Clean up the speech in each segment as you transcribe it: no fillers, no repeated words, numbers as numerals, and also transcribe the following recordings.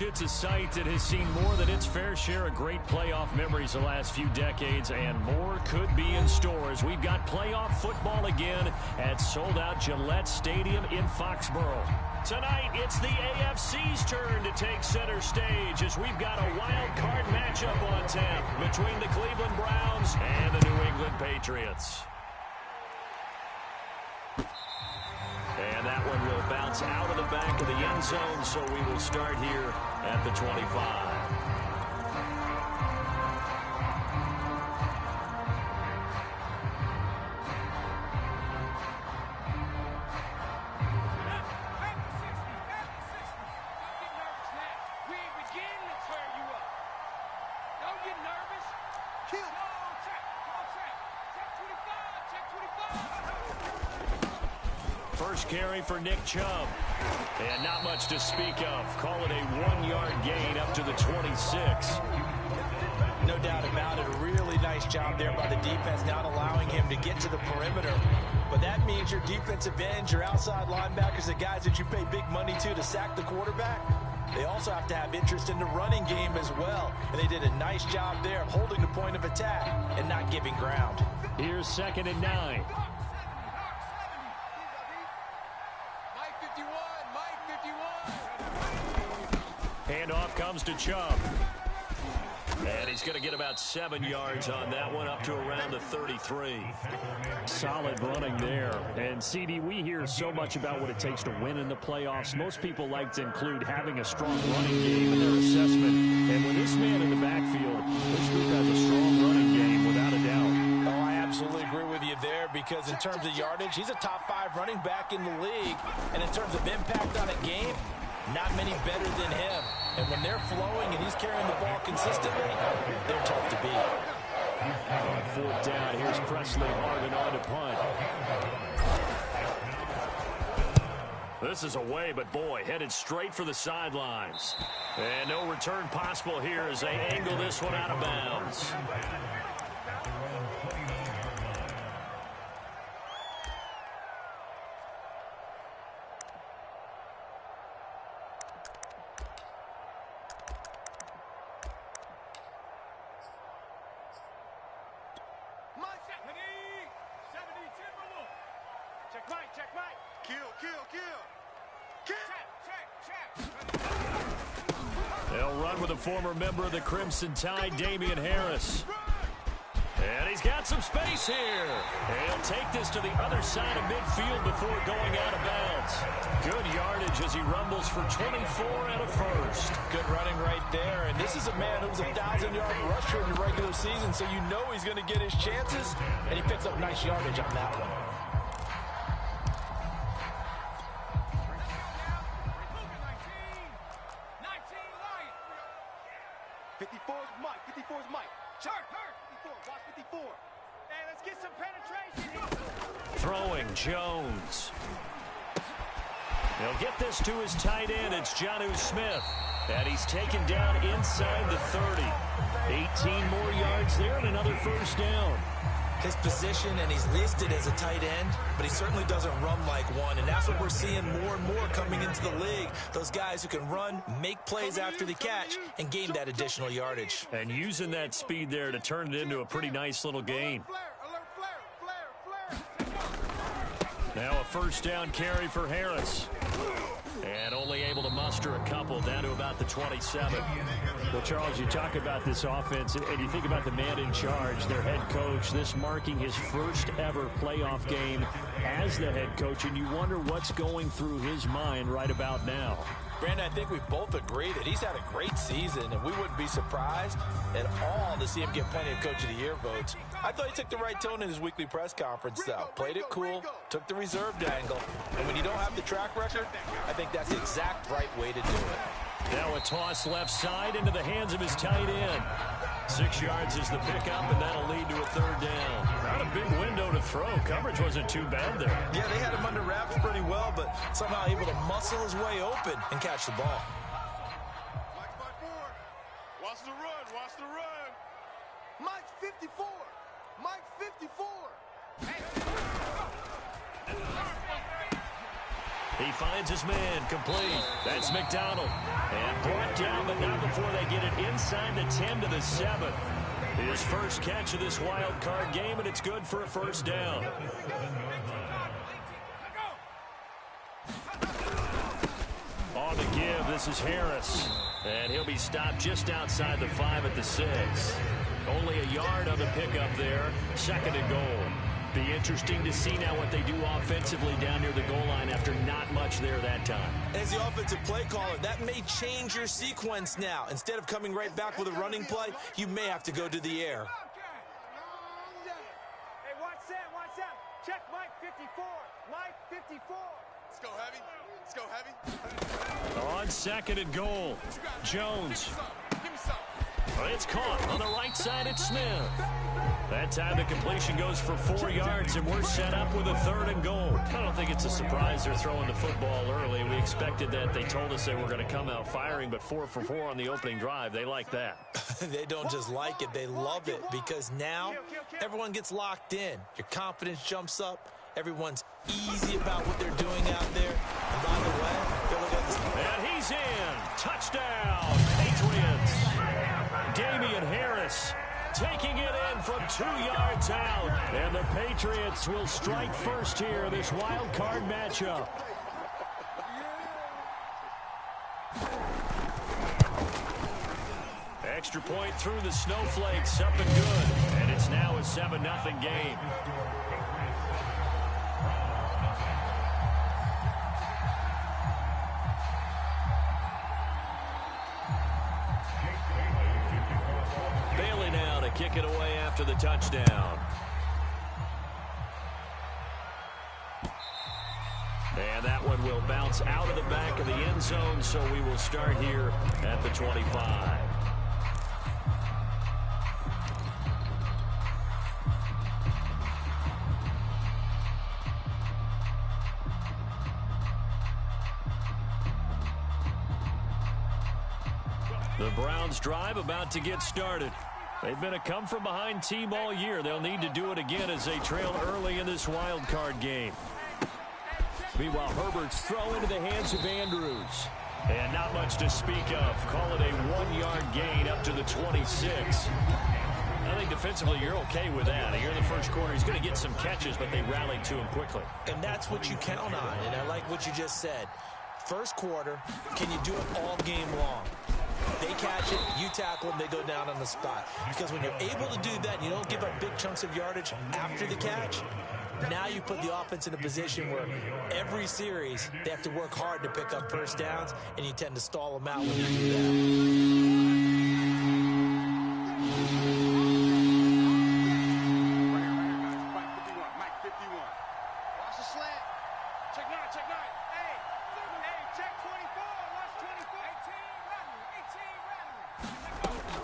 It's a site that has seen more than its fair share of great playoff memories the last few decades, and more could be in store as we've got playoff football again at sold-out Gillette Stadium in Foxborough. Tonight, it's the AFC's turn to take center stage as we've got a wild card matchup on tap between the Cleveland Browns and the New England Patriots. And that one will bounce out of the back of the end zone, so we will start here at the 25. First carry for Nick Chubb. And not much to speak of. Call it a 1-yard gain up to the 26. No doubt about it. A really nice job there by the defense, not allowing him to get to the perimeter. But that means your defensive ends, your outside linebackers, the guys that you pay big money to sack the quarterback, they also have to have interest in the running game as well. And they did a nice job there of holding the point of attack and not giving ground. Here's 2nd and 9. Handoff comes to Chubb. And he's going to get about 7 yards on that one, up to around the 33. Solid running there. And, CD, we hear so much about what it takes to win in the playoffs. Most people like to include having a strong running game in their assessment. And with this man in the backfield, this group has a strong running game, without a doubt. Oh, I absolutely agree with you there, because in terms of yardage, he's a top 5 running back in the league. And in terms of impact on a game, not many better than him. And when they're flowing and he's carrying the ball consistently, they're tough to beat. On 4th down, here's Presley Harvin on to punt. This is away, but boy, headed straight for the sidelines. And no return possible here as they angle this one out of bounds. They'll run with a former member of the Crimson Tide, Damian Harris. And he's got some space here. He'll take this to the other side of midfield before going out of bounds. Good yardage as he rumbles for 24 and a first. Good running right there. And this is a man who was a 1,000-yard rusher in the regular season, so you know he's going to get his chances. And he picks up nice yardage on that one. Throwing Jones. He'll get this to his tight end. It's Jonnu Smith. And he's taken down inside the 30. 18 more yards there and another first down. His position, and he's listed as a tight end, but he certainly doesn't run like one. And that's what we're seeing more and more coming into the league. Those guys who can run, make plays after the catch, and gain that additional yardage. And using that speed there to turn it into a pretty nice little gain. Now a first down carry for Harris. And only able to muster a couple, down to about the 27. Well, Charles, you talk about this offense, and you think about the man in charge, their head coach, this marking his first ever playoff game as the head coach, and you wonder what's going through his mind right about now. Brandon, I think we both agree that he's had a great season, and we wouldn't be surprised at all to see him get plenty of Coach of the Year votes. I thought he took the right tone in his weekly press conference, though. Played it cool, took the reserved angle, and when you don't have the track record, I think that's the exact right way to do it. Now a toss left side into the hands of his tight end. 6 yards is the pickup, and that'll lead to a third down. Not a big window to throw. Coverage wasn't too bad there. Yeah, they had him under wraps pretty well, but somehow able to muscle his way open and catch the ball. Watch the run, watch the run. Mike 54. Mike 54. He finds his man, complete. That's McDonald. And brought down, but not before they get it inside the 10 to the 7. His first catch of this wild card game, and it's good for a first down. On the give, this is Harris. And he'll be stopped just outside the 5 at the 6. Only a yard on the pickup there. 2nd and goal. Be interesting to see now what they do offensively down near the goal line after not much there that time. As the offensive play caller, that may change your sequence now. Instead of coming right back with a running play, you may have to go to the air. Hey, watch that. Check Mike 54. Mike 54. Let's go heavy. Let's go heavy. On 2nd and goal, Jones. Give me some. It's caught on the right side. It's Smith. That time the completion goes for 4 yards, and we're set up with a 3rd and goal. I don't think it's a surprise they're throwing the football early. We expected that. They told us they were going to come out firing, but 4 for 4 on the opening drive. They like that. They don't just like it, they love it, because now everyone gets locked in. Your confidence jumps up. Everyone's easy about what they're doing out there. And by the way, they're looking at this. And he's in. Touchdown, Patriots. Damian Harris taking it in from 2 yards out. And the Patriots will strike first here, this wild card matchup. Extra point through the snowflakes, up and good. And it's now a 7-0 game. Bailey now to kick it away after the touchdown. And that one will bounce out of the back of the end zone, so we will start here at the 25. The Browns drive about to get started. They've been a come-from-behind team all year. They'll need to do it again as they trail early in this wild card game. Meanwhile, Herbert's throw into the hands of Andrews. And not much to speak of. Call it a 1-yard gain up to the 26. I think defensively you're okay with that. Here in the first quarter, he's going to get some catches, but they rallied to him quickly. And that's what you count on, and I like what you just said. First quarter, can you do it all game long? They catch it, you tackle them, they go down on the spot. Because when you're able to do that, you don't give up big chunks of yardage after the catch. Now you put the offense in a position where every series they have to work hard to pick up first downs, and you tend to stall them out when you do that.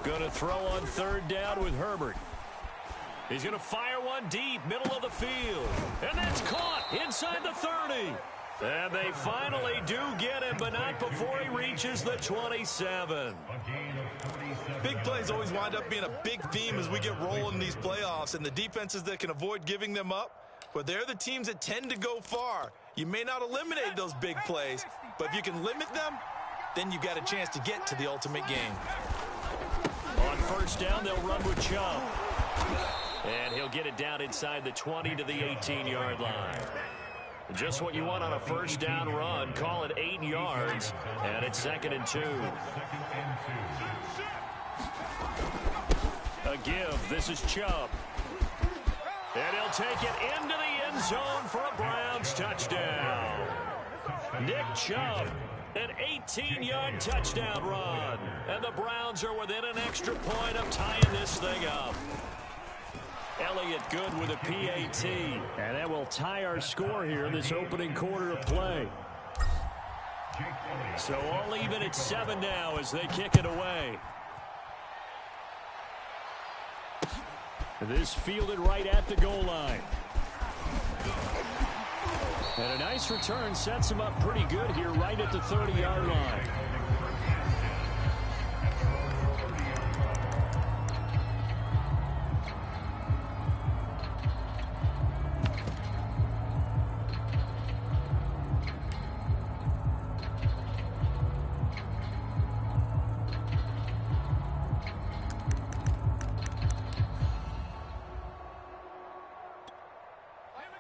Going to throw on 3rd down with Herbert. He's going to fire one deep, middle of the field. And that's caught inside the 30. And they finally do get him, but not before he reaches the 27. Big plays always wind up being a big theme as we get rolling in these playoffs, and the defenses that can avoid giving them up, but they're the teams that tend to go far. You may not eliminate those big plays, but if you can limit them, then you've got a chance to get to the ultimate game. On 1st down, they'll run with Chubb. And he'll get it down inside the 20 to the 18-yard line. Just what you want on a 1st down run. Call it 8 yards, and it's 2nd and 2. A give. This is Chubb. And he'll take it into the end zone for a Browns touchdown. Nick Chubb. An 18-yard touchdown run. And the Browns are within an extra point of tying this thing up. Elliott good with a PAT. And that will tie our score here in this opening quarter of play. So all even at 7 now as they kick it away. This fielded right at the goal line. And a nice return sets him up pretty good here right at the 30-yard line.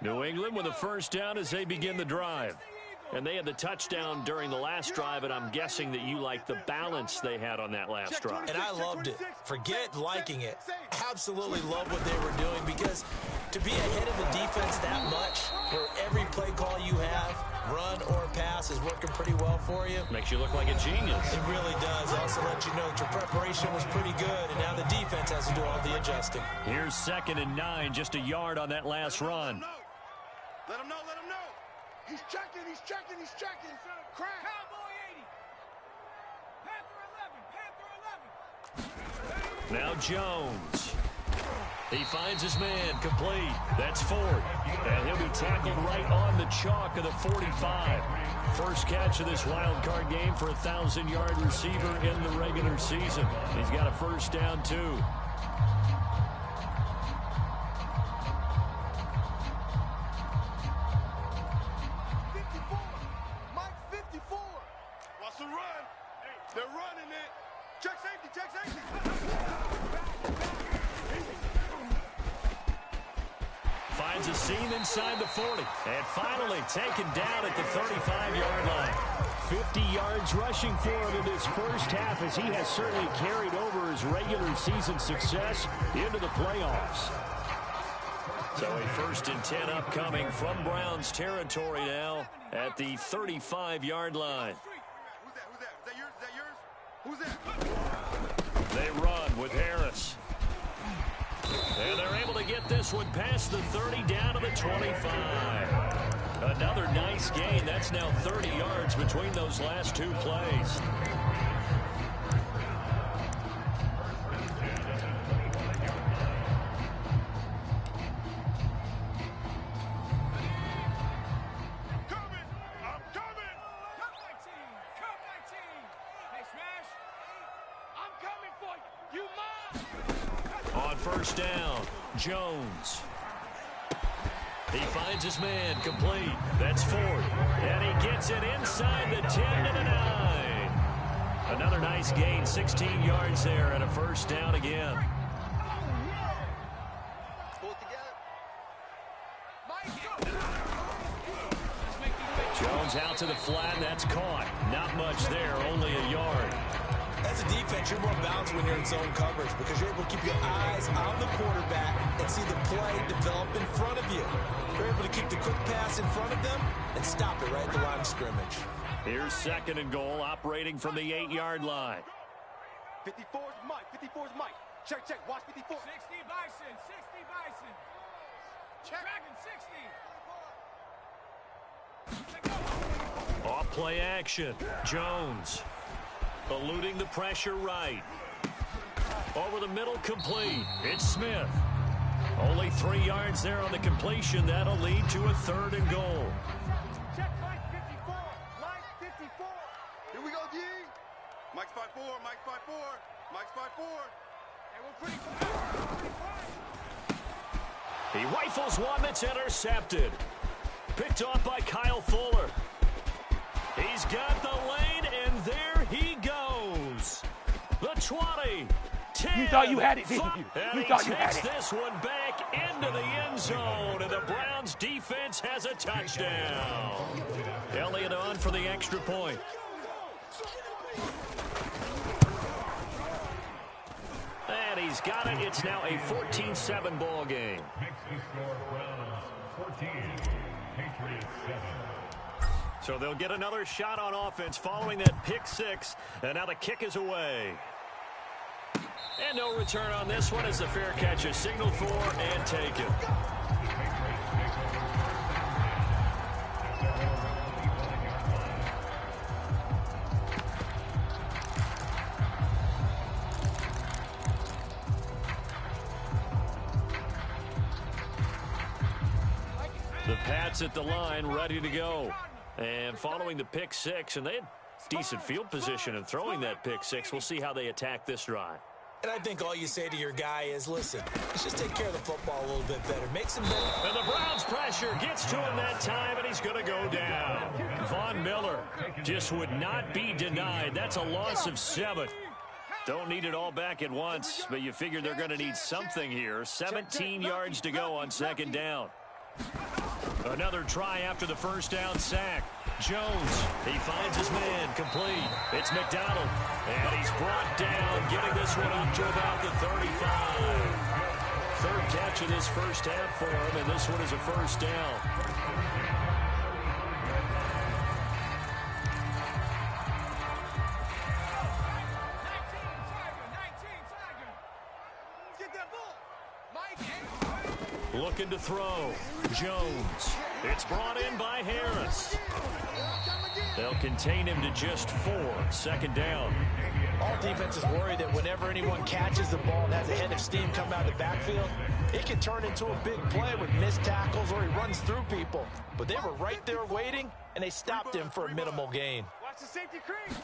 New England with a first down as they begin the drive. And they had the touchdown during the last drive, and I'm guessing that you like the balance they had on that last drive. And I loved it. Forget liking it. Absolutely love what they were doing, because to be ahead of the defense that much, where every play call you have, run or pass, is working pretty well for you. Makes you look like a genius. It really does. Also let you know that your preparation was pretty good, and now the defense has to do all the adjusting. Here's 2nd and 9, just a yard on that last run. Let him know, let him know. He's checking, he's checking, he's checking. Crack. Cowboy 80. Panther 11. Panther 11. Now Jones. He finds his man, complete. That's Ford. And he'll be tackled right on the chalk of the 45. First catch of this wild card game for a 1,000-yard receiver in the regular season. He's got a first down, too. They're running it. Check safety, check safety. Finds a seam inside the 40. And finally taken down at the 35-yard line. 50 yards rushing for him in this first half, as he has certainly carried over his regular season success into the playoffs. So a 1st and 10 upcoming from Browns territory now at the 35-yard line. Who's that? They run with Harris. And they're able to get this one past the 30 down to the 25. Another nice gain. That's now 30 yards between those last two plays. First down, Jones. He finds his man, complete. That's Ford. And he gets it inside the 10 to the 9. Another nice gain, 16 yards there, and a first down again. Jones out to the flat, that's caught. Not much there, only a yard. As a defense, you're more balanced when you're in zone coverage, because you're able to keep your eyes on the quarterback and see the play develop in front of you. You're able to keep the quick pass in front of them and stop it right at the line of scrimmage. Here's 2nd and goal, operating from the 8-yard line. 54's Mike. 54's Mike. Check, check. Watch 54. 60 Bison. 60 Bison. Check. Dragon 60. Off play action. Jones. Eluding the pressure right. Over the middle, complete. It's Smith. Only 3 yards there on the completion. That'll lead to a 3rd and goal. Check Mike 54. Mike 54. Here we go, D. Mike's 5'4", Mike's 5'4", Mike's 5'4". And we're pretty close. He rifles one that's intercepted. Picked off by Kyle Fuller. He's got the lane, and there he goes. The 20, 10, you thought you had it, didn't you? And You he thought you had takes it. this one back into the end zone, and the Browns defense has a touchdown. Elliott on for the extra point. And he's got it. It's now a 14-7 ball game. So they'll get another shot on offense following that pick 6, and now the kick is away. And no return on this one as the fair catch is signaled for and taken. The Pats at the line, ready to go. And following the pick 6, and they had decent field position in throwing that pick 6. We'll see how they attack this drive. And I think all you say to your guy is, listen, let's just take care of the football a little bit better. Make some better. And the Browns pressure gets to him that time, and he's going to go down. Von Miller just would not be denied. That's a loss of 7. Don't need it all back at once, but you figure they're going to need something here. 17 yards to go on 2nd down. Another try after the first down sack. Jones, he finds his man, complete. It's McDonald, and he's brought down, getting this one up to about the 35. Third catch of this first half for him, and this one is a first down. Looking to throw. Jones. It's brought in by Harris. They'll contain him to just 4. Second down. All defenses worry that whenever anyone catches the ball and has a head of steam come out of the backfield, it can turn into a big play with missed tackles or he runs through people. But they were right there waiting, and they stopped him for a minimal gain. Watch the safety crease.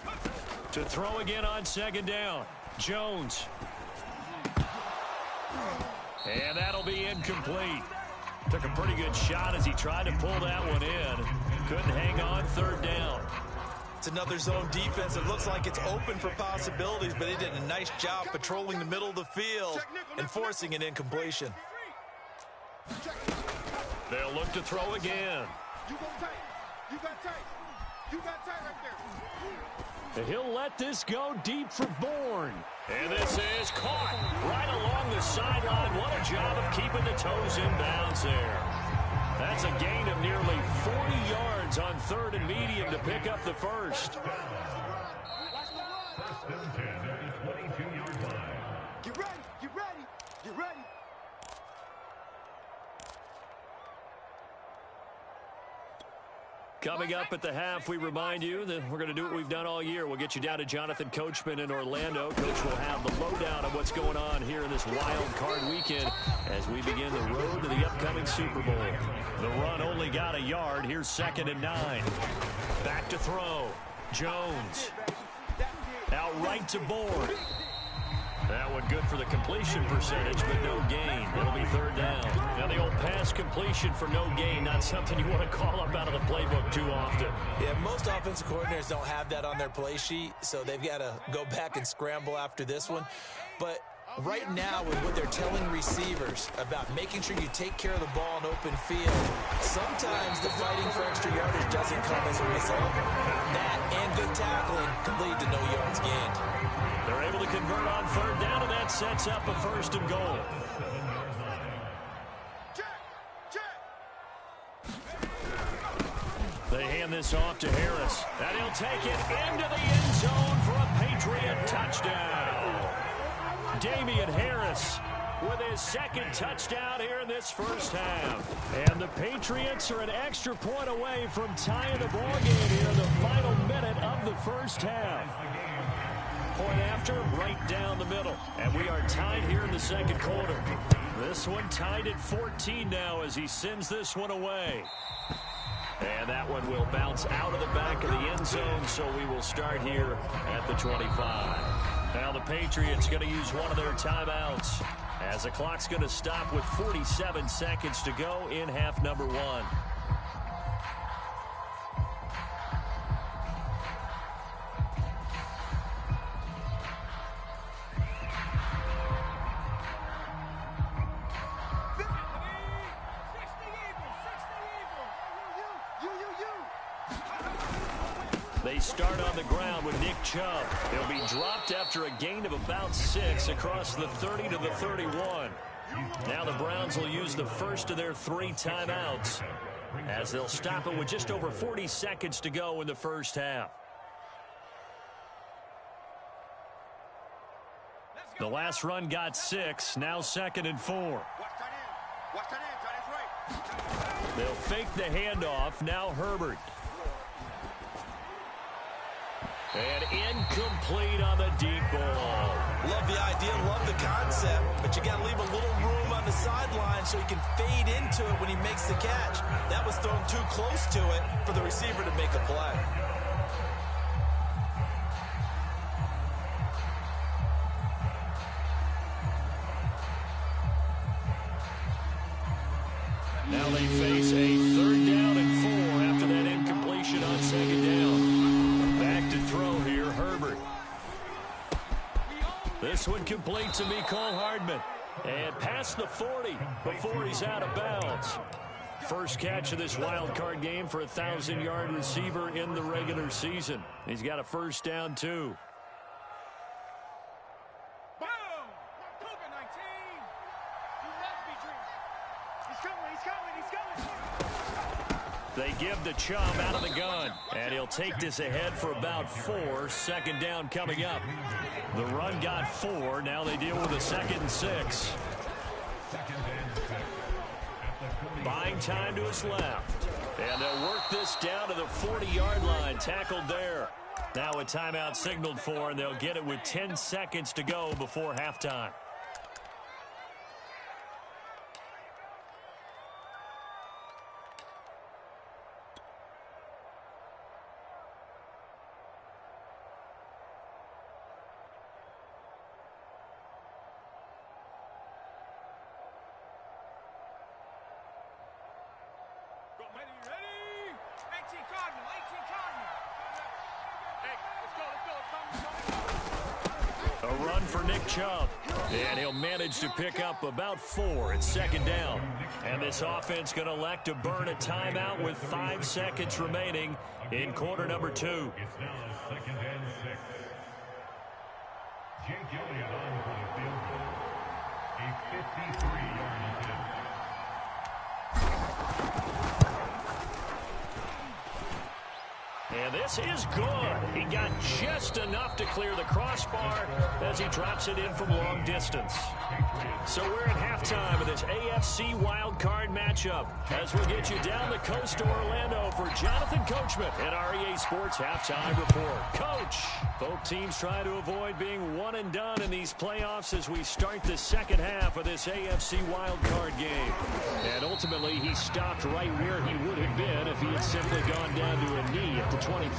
To throw again on second down. Jones. And that'll be incomplete. Took a pretty good shot as he tried to pull that one in. Couldn't hang on. Third down. It's another zone defense. It looks like it's open for possibilities, but they did a nice job patrolling the middle of the field and forcing an incompletion. They'll look to throw again. You go tight. You got tight. You got tight right there. He'll let this go deep for Bourne. And this is caught right along the sideline. What a job of keeping the toes in bounds there. That's a gain of nearly 40 yards on third and medium to pick up the first. Get ready. Get ready. Get ready. Coming up at the half, we remind you that we're going to do what we've done all year. We'll get you down to Jonathan Coachman in Orlando. Coach will have the lowdown of what's going on here in this wild card weekend as we begin the road to the upcoming Super Bowl. The run only got a yard. Here's 2nd and 9. Back to throw. Jones. Out right to Bourne. That one good for the completion percentage, but no gain. It'll be third down. Now the old pass completion for no gain, not something you want to call up out of the playbook too often. Yeah, most offensive coordinators don't have that on their play sheet, so they've got to go back and scramble after this one. But right now, with what they're telling receivers about making sure you take care of the ball in open field, sometimes the fighting for extra yardage doesn't come as a result. That and good tackling can lead to no yards gained. They're able to convert on third down, and that sets up a 1st and goal. They hand this off to Harris, and he'll take it into the end zone for a Patriot touchdown. Damian Harris with his 2nd touchdown here in this first half. And the Patriots are an extra point away from tying the ball game here in the final minute of the first half. Point after, right down the middle. And we are tied here in the 2nd quarter. This one tied at 14 now as he sends this one away. And that one will bounce out of the back of the end zone, so we will start here at the 25. Now the Patriots going to use one of their timeouts as the clock's going to stop with 47 seconds to go in half number 1. They start on the ground with Nick Chubb. He'll be dropped after a gain of about 6 across the 30 to the 31. Now the Browns will use the first of their 3 timeouts as they'll stop it with just over 40 seconds to go in the first half. The last run got 6, now 2nd and 4. Watch that in. Watch that in. Tight end right. They'll fake the handoff. Now Herbert. And incomplete on the deep ball. Love the idea, love the concept, but you got to leave a little room on the sideline so he can fade into it when he makes the catch. That was thrown too close to it for the receiver to make a play. Now they face a 3rd down and 4 after that incompletion on 2nd down. Back to throw here, Herbert. This one complete to Mecole Hardman. And past the 40 before he's out of bounds. First catch of this wild card game for a 1,000-yard receiver in the regular season. He's got a first down, too. Boom! Cougar 19. You must be dreaming. He's coming, he's coming, he's coming. They give the Chubb out of the gun, and he'll take this ahead for about 4. Second down coming up. The run got 4. Now they deal with a 2nd and 6. Buying time to his left. And they'll work this down to the 40-yard line. Tackled there. Now a timeout signaled for, and they'll get it with 10 seconds to go before halftime. Ready? 18 Cardinal, 18 Cardinal. Hey, let's go. A run for Nick Chubb. And he'll manage to pick up about 4. It's second down. And this offense going to elect to burn a timeout with 5 seconds remaining in quarter number 2. It's now 2nd and 6. Jake Elliott on for the field goal. A 53-yard attempt. And this is good. He got just enough to clear the crossbar as he drops it in from long distance. So we're at halftime of this AFC wildcard matchup as we get you down the coast to Orlando for Jonathan Coachman at REA Sports Halftime Report. Coach, both teams try to avoid being one and done in these playoffs as we start the second half of this AFC wildcard game. And ultimately, he stopped right where he would have been if he had simply gone down to a knee at the 25.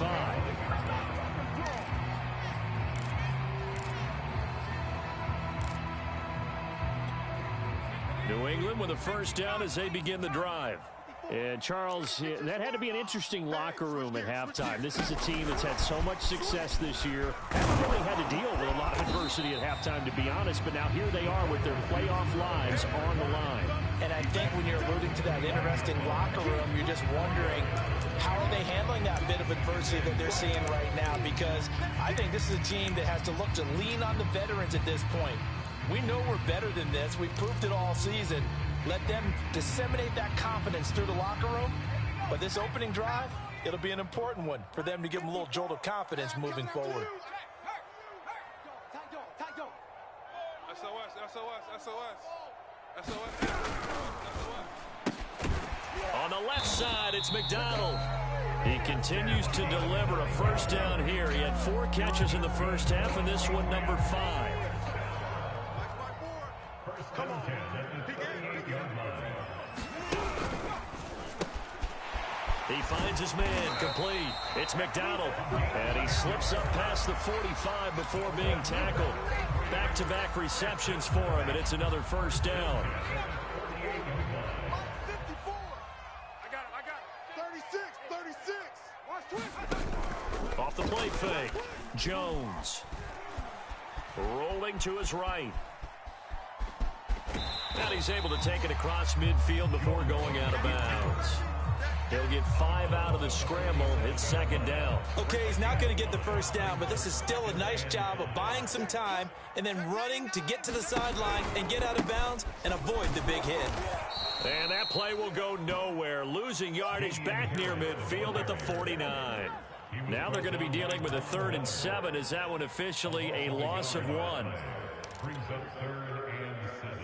New England with a first down as they begin the drive. And Charles, that had to be an interesting locker room at halftime. This is a team that's had so much success this year. Haven't really had to deal with a lot of adversity at halftime, to be honest. But now here they are with their playoff lives on the line. And I think when you're alluding to that interesting locker room, you're just wondering, how are they handling that bit of adversity that they're seeing right now? Because I think this is a team that has to look to lean on the veterans at this point. We know we're better than this. We've proved it all season. Let them disseminate that confidence through the locker room. But this opening drive, it'll be an important one for them to give them a little jolt of confidence moving forward. On the left side, it's McDonald. He continues to deliver a first down here. He had 4 catches in the first half, and this one number 5. First and 10 at the 38-yard line. He finds his man complete. It's McDonald. And he slips up past the 45 before being tackled. Back-to-back receptions for him, and it's another first down. 54. I got him. 36. Watch twist. Off the play fake. Jones. Rolling to his right. And he's able to take it across midfield before going out of bounds. He'll get 5 out of the scramble. It's second down. Okay, he's not going to get the first down, but this is still a nice job of buying some time and then running to get to the sideline and get out of bounds and avoid the big hit. And that play will go nowhere. Losing yardage back near midfield at the 49. Now they're going to be dealing with a 3rd and 7. Is that one officially a loss of 1? Brings up 3rd and 7.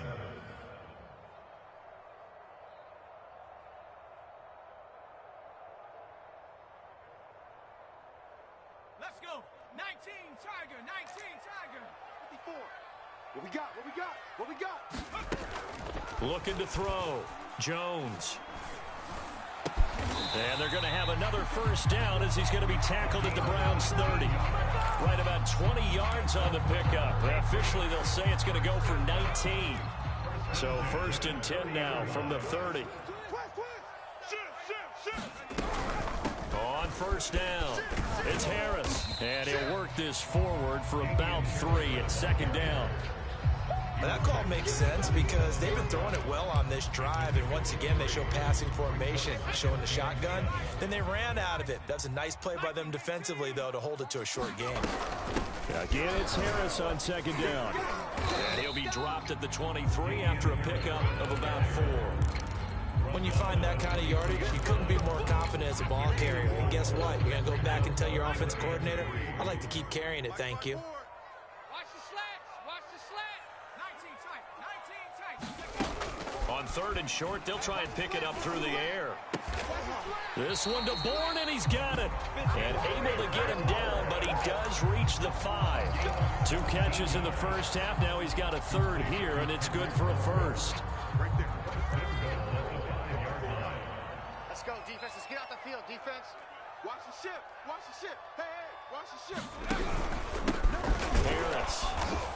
Let's go. 19 Tiger, 19 Tiger. 54. What we got? Looking to throw. Jones. And they're going to have another first down as he's going to be tackled at the Browns' 30. Right about 20 yards on the pickup. Officially, they'll say it's going to go for 19. So 1st and 10 now from the 30. On first down, it's Harris. And he'll work this forward for about 3 at second down. That call makes sense because they've been throwing it well on this drive, and once again they show passing formation, showing the shotgun. Then they ran out of it. That's a nice play by them defensively, though, to hold it to a short game. Again, it's Harris on second down. And he'll be dropped at the 23 after a pickup of about 4. When you find that kind of yardage, you couldn't be more confident as a ball carrier. And guess what? You're going to go back and tell your offensive coordinator, I'd like to keep carrying it, thank you. Watch the slats. Watch the slat. 19 tight. 19 tight. On 3rd and short, they'll try and pick it up through the air. This one to Bourne, and he's got it. And able to get him down, but he does reach the 5. 2 catches in the first half. Now he's got a 3rd here, and it's good for a 1st. Let's go, defense. Let's get out the field, defense. Watch the ship. Watch the ship. Hey, watch the ship. Harris.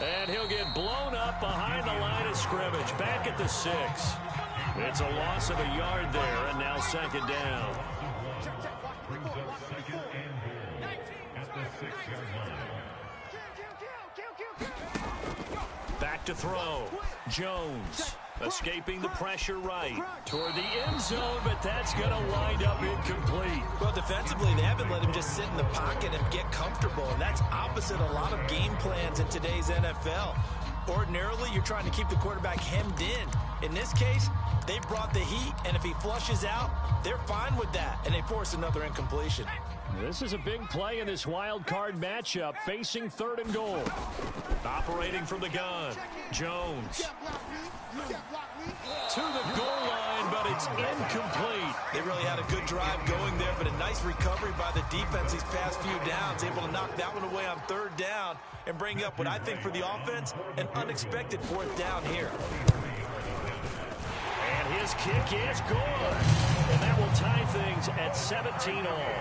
And he'll get blown up behind the line of scrimmage. Back at the 6. It's a loss of a yard there, and now 2nd down. Brings up 2nd and goal at the 6-yard line. Back to throw. Jones escaping the pressure right toward the end zone, but that's going to wind up incomplete. Well, defensively, they haven't let him just sit in the pocket and get comfortable, and that's opposite a lot of game plans in today's NFL. Ordinarily, you're trying to keep the quarterback hemmed in. In this case, they brought the heat, and if he flushes out, they're fine with that, and they force another incompletion. This is a big play in this wild card matchup, facing 3rd and goal. Operating from the gun, Jones. To the goal line, but it's incomplete. They really had a good drive going there, but a nice recovery by the defense these past few downs, able to knock that one away on 3rd down and bring up what I think for the offense, an unexpected 4th down here. And his kick is good. And that will tie things at 17 all.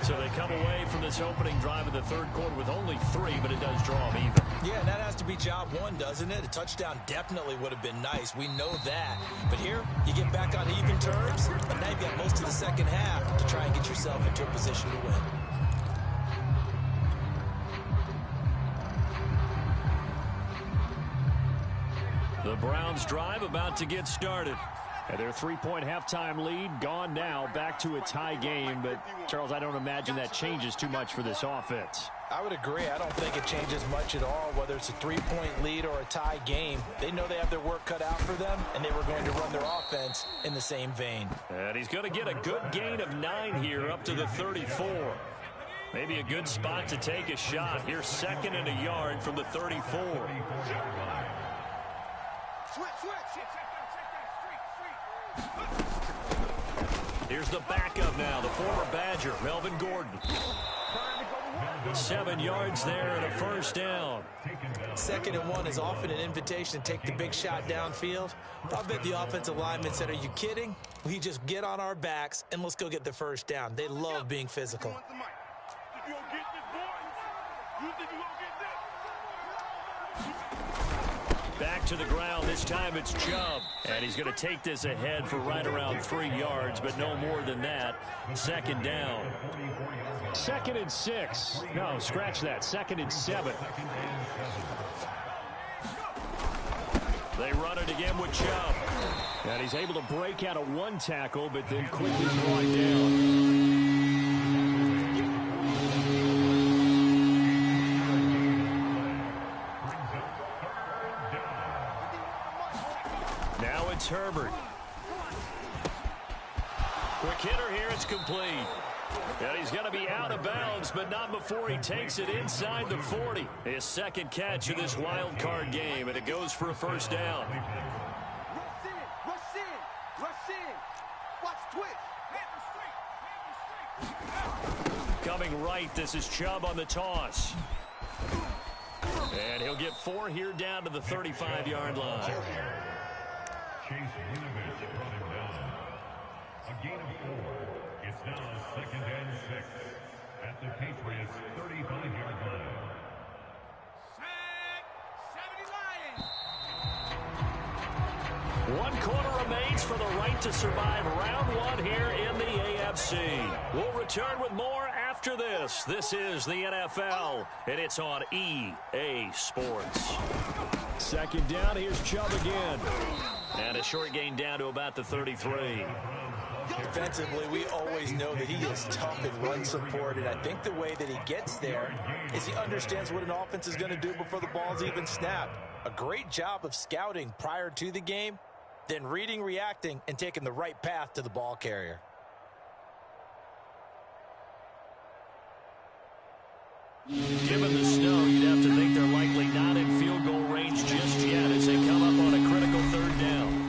So they come away from this opening drive of the 3rd quarter with only 3, but it does draw them even. Yeah, and that has to be job 1, doesn't it? A touchdown definitely would have been nice. We know that. But here, you get back on even terms, and now you've got most of the 2nd half to try and get yourself into a position to win. The Browns drive about to get started. And their 3-point halftime lead gone now, back to a tie game. But, Charles, I don't imagine that changes too much for this offense. I would agree. I don't think it changes much at all, whether it's a 3-point lead or a tie game. They know they have their work cut out for them, and they were going to run their offense in the same vein. And he's going to get a good gain of 9 here, up to the 34. Maybe a good spot to take a shot. Here's 2nd and a yard from the 34. Here's the backup now, the former Badger, Melvin Gordon. 7 yards there and a 1st down. 2nd and 1 is often an invitation to take the big shot downfield. I'll bet the offensive lineman said, are you kidding? We just get on our backs and let's go get the 1st down. They love being physical. Back to the ground. This time it's Chubb. And he's going to take this ahead for right around 3 yards, but no more than that. 2nd down. 2nd and 6. No, scratch that. 2nd and 7. They run it again with Chubb. And he's able to break out of 1 tackle, but then quickly brought down. Now it's Herbert. Quick hitter here, it's complete. And he's going to be out of bounds, but not before he takes it inside the 40. His 2nd catch of this wild card game, and it goes for a 1st down. Coming right, this is Chubb on the toss. And he'll get 4 here down to the 35-yard line. Chase Winovich brought him down. A gain of 4. It's now 2nd and 6 at the Patriots' 35-yard line. Sack. 70 Lions. 1 quarter remains for the right to survive round 1 here in the AFC. We'll return with more after this. This is the NFL, and it's on EA Sports. Second down, here's Chubb again. And a short gain down to about the 33. Defensively, we always know that he is tough in run support, and I think the way that he gets there is he understands what an offense is going to do before the ball's even snapped. A great job of scouting prior to the game, then reading, reacting, and taking the right path to the ball carrier. Given the snow, you'd have to think they're likely not in field goal range just yet as they come up on a critical 3rd down.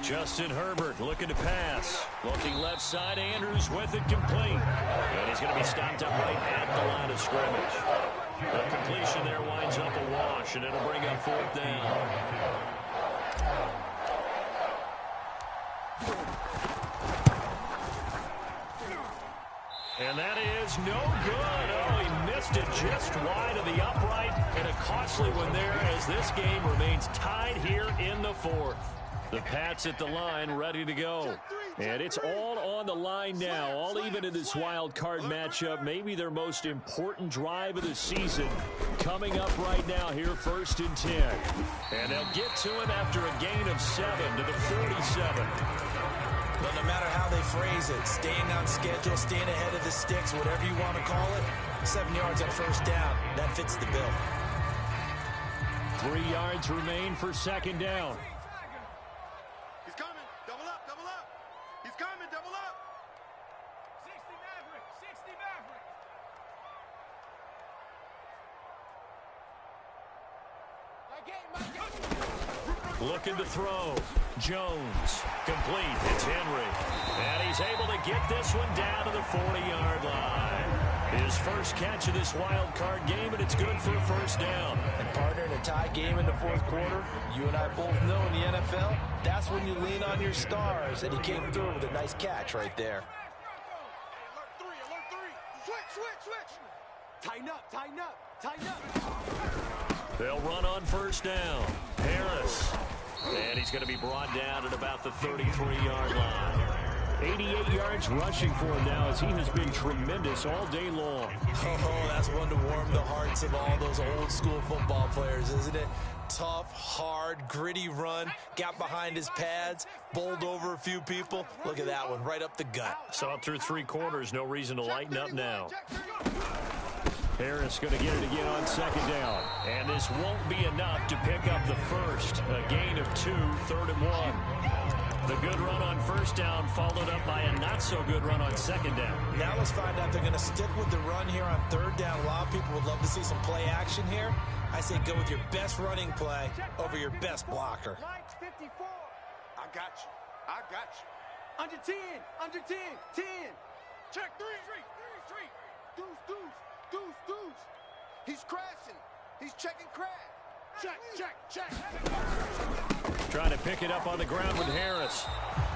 Justin Herbert looking to pass. Looking left side, Andrews with it complete. And he's going to be stopped up right at the line of scrimmage. The completion there winds up a wash, and it'll bring up 4th down. And that is no good. Oh, he missed it just wide of the upright. And a costly one there as this game remains tied here in the 4th. The Pats at the line, ready to go. And it's all on the line now, all even in this wild card matchup. Maybe their most important drive of the season coming up right now here, 1st and 10. And they'll get to it after a gain of 7 to the 47. But no matter how they phrase it, staying on schedule, staying ahead of the sticks, whatever you want to call it, 7 yards on 1st down, that fits the bill. 3 yards remain for 2nd down. He's coming. Double up, double up. He's coming, double up. 60 Maverick, 60 Maverick. Looking to throw. Jones. Complete. It's Henry. And he's able to get this one down to the 40-yard line. His first catch of this wild card game, and it's good for a 1st down. And partner, in a tie game in the 4th quarter, you and I both know in the NFL, that's when you lean on your stars. And he came through with a nice catch right there. Alert 3. Switch. Tighten up, tighten up, tighten up. They'll run on 1st down. Harris. And he's going to be brought down at about the 33-yard line. 88 yards rushing for him now as he has been tremendous all day long. Oh, that's one to warm the hearts of all those old school football players, isn't it? Tough, hard, gritty run, got behind his pads, bowled over a few people. Look at that one, right up the gut. Saw it through 3 quarters, no reason to lighten up now. Harris going to get it again on 2nd down. And this won't be enough to pick up the first. A gain of 2, 3rd and 1. The good run on 1st down followed up by a not-so-good run on 2nd down. Now let's find out if they're going to stick with the run here on 3rd down. A lot of people would love to see some play action here. I say go with your best running play over your best blocker. Mike 54. I got you. Under 10, under 10, 10. Check 3. Deuce. He's crashing. He's checking crash. Check. Trying to pick it up on the ground with Harris.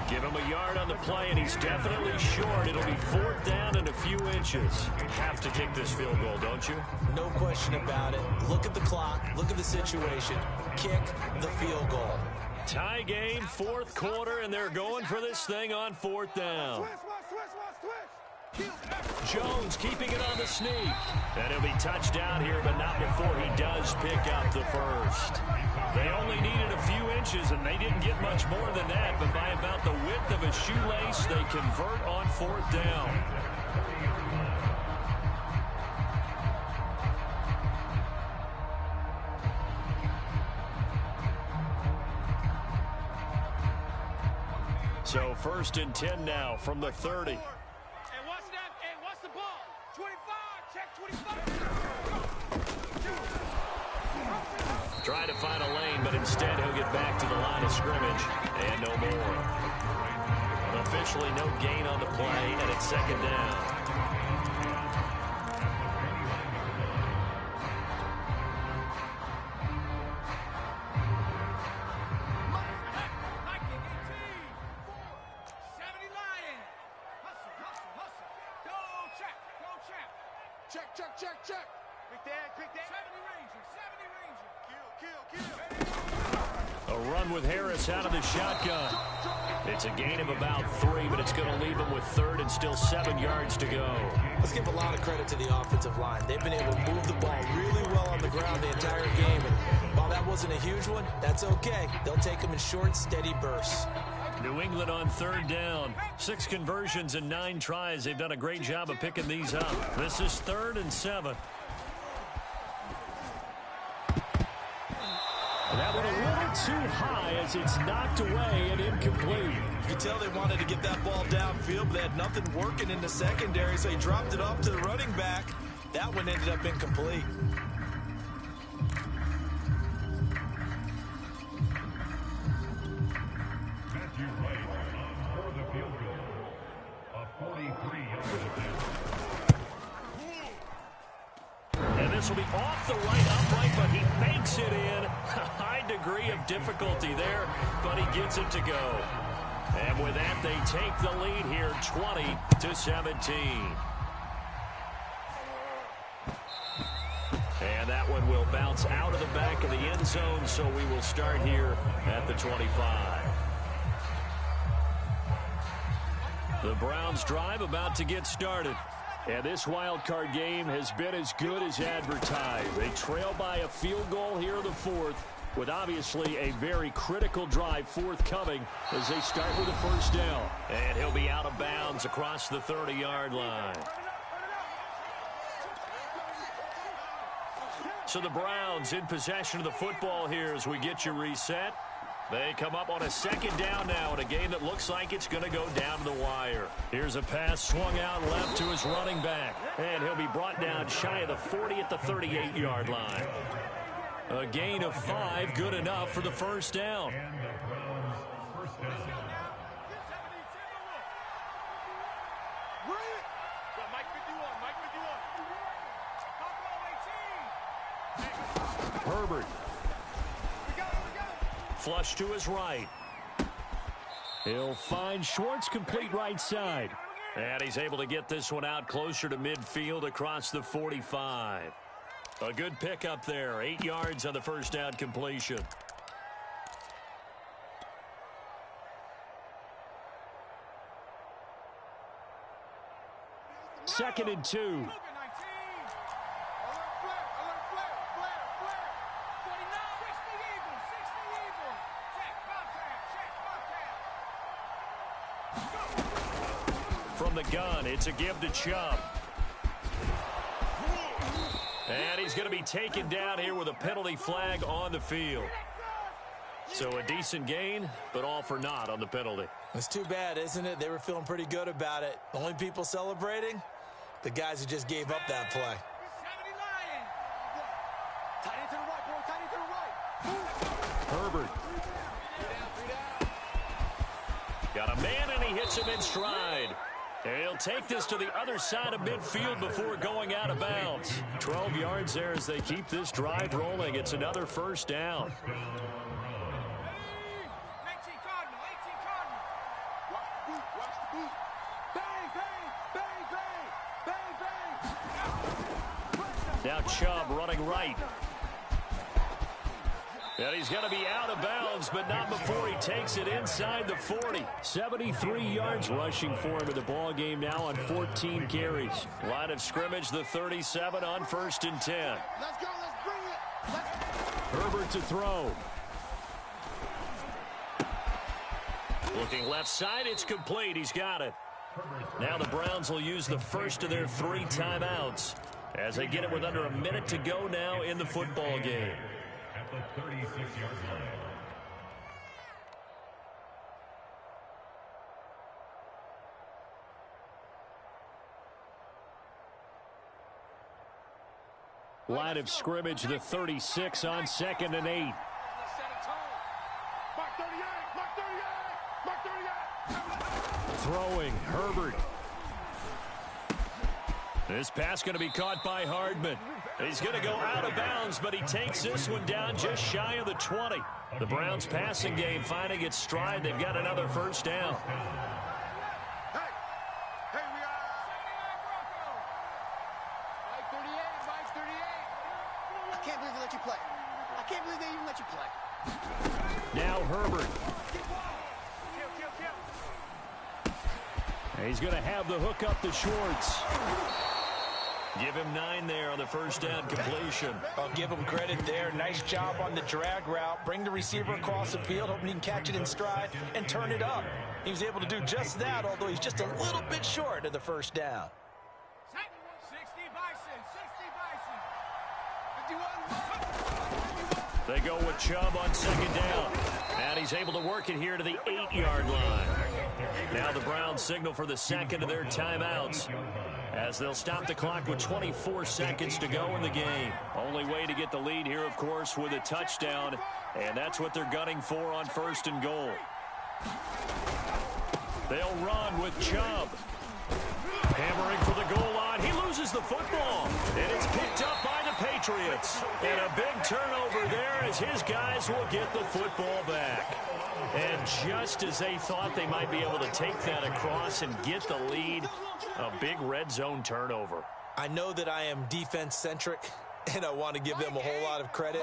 Give him a yard on the play, and he's definitely short. It'll be 4th down and a few inches. Have to kick this field goal, don't you? No question about it. Look at the clock. Look at the situation. Kick the field goal. Tie game, 4th quarter, and they're going for this thing on 4th down. Switch. Jones keeping it on the sneak. And he'll be touched down here, but not before he does pick up the first. They only needed a few inches, and they didn't get much more than that. But by about the width of a shoelace, they convert on 4th down. So 1st and 10 now from the 30. What's the ball? 25, check 25. Trying to find a lane, but instead he'll get back to the line of scrimmage. And no more. Officially no gain on the play, and it's 2nd down. Check. Quick dad. 70 Ranger. Kill. A run with Harris out of the shotgun. It's a gain of about 3, but it's going to leave him with 3rd and still 7 yards to go. Let's give a lot of credit to the offensive line. They've been able to move the ball really well on the ground the entire game. And while that wasn't a huge one, that's okay. They'll take them in short, steady bursts. New England on 3rd down. 6 conversions and 9 tries. They've done a great job of picking these up. This is 3rd and 7. That one a little too high as it's knocked away and incomplete. You can tell they wanted to get that ball downfield, but they had nothing working in the secondary, so he dropped it off to the running back. That one ended up incomplete. Matthew Wright for the field goal. A 43-yard attempt. And this will be off the right upright, but he banks it in. A high degree of difficulty there, but he gets it to go. And with that, they take the lead here, 20-17. And that one will bounce out of the back of the end zone, so we will start here at the 25. The Browns drive about to get started. And this wild card game has been as good as advertised. They trail by a field goal here in the 4th, with obviously a very critical drive forthcoming as they start with a 1st down. And he'll be out of bounds across the 30-yard line. So the Browns in possession of the football here as we get you reset. They come up on a 2nd down now in a game that looks like it's going to go down to the wire. Here's a pass swung out left to his running back. And he'll be brought down shy of the 40 at the 38-yard line. A gain of 5, good enough for the 1st down. And the Browns' first down. Mike 51, Mike 51. Herbert. Flush to his right. He'll find Schwartz complete right side. And he's able to get this one out closer to midfield across the 45. A good pickup there. 8 yards on the 1st down completion. Second and 2. From the gun, it's a give to Chubb. And he's going to be taken down here with a penalty flag on the field. So a decent gain, but all for naught on the penalty. It's too bad, isn't it? They were feeling pretty good about it. The only people celebrating, the guys who just gave up that play. Tight end to the right, boy. Tight end to the right. Herbert. Got a man, and he hits him in stride. And he'll take this to the other side of midfield before going out of bounds. 12 yards there as they keep this drive rolling. It's another 1st down. 18 Cardinal, 18 Cardinal. Watch the boot, watch the boot. Bang, bang, bang, bang, bang, bang. Now Chubb running right. And he's going to be out of bounds, but not before he takes it inside the 40. 73 yards rushing for him in the ball game now on 14 carries. Line of scrimmage, the 37 on 1st and 10. Let's go, let's bring it. Herbert to throw. Looking left side, it's complete. He's got it. Now the Browns will use the first of their 3 timeouts as they get it with under a minute to go now in the football game. At the 36-yard line. Line of scrimmage, the 36 on 2nd and 8. Mark 38, Mark 38, Mark 38. Throwing, Herbert. This pass going to be caught by Hardman. He's going to go out of bounds, but he takes this one down just shy of the 20. The Browns passing game finding its stride. They've got another 1st down. Hey, we are. Mike 38, Mike 38. I can't believe they let you play. I can't believe they even let you play. Now Herbert. And he's going to have the hook up to Schwartz. Give him 9 there on the first down completion. I'll give him credit there. Nice job on the drag route. Bring the receiver across the field, hoping he can catch it in stride and turn it up. He was able to do just that, although he's just a little bit short of the first down. 60 Bison. They go with Chubb on second down. And he's able to work it here to the 8-yard line. Now the Browns signal for the second of their timeouts, as they'll stop the clock with 24 seconds to go in the game. Only way to get the lead here, of course, with a touchdown, and that's what they're gunning for on first and goal. They'll run with Chubb. Hammering for the goal line. He loses the football, and it's picked up by the Patriots. And a big turnover there as his guys will get the football back. And just as they thought they might be able to take that across and get the lead, a big red zone turnover. I know that I am defense-centric, and I want to give them a whole lot of credit,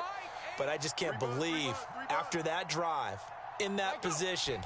but I just can't believe after that drive, in that position,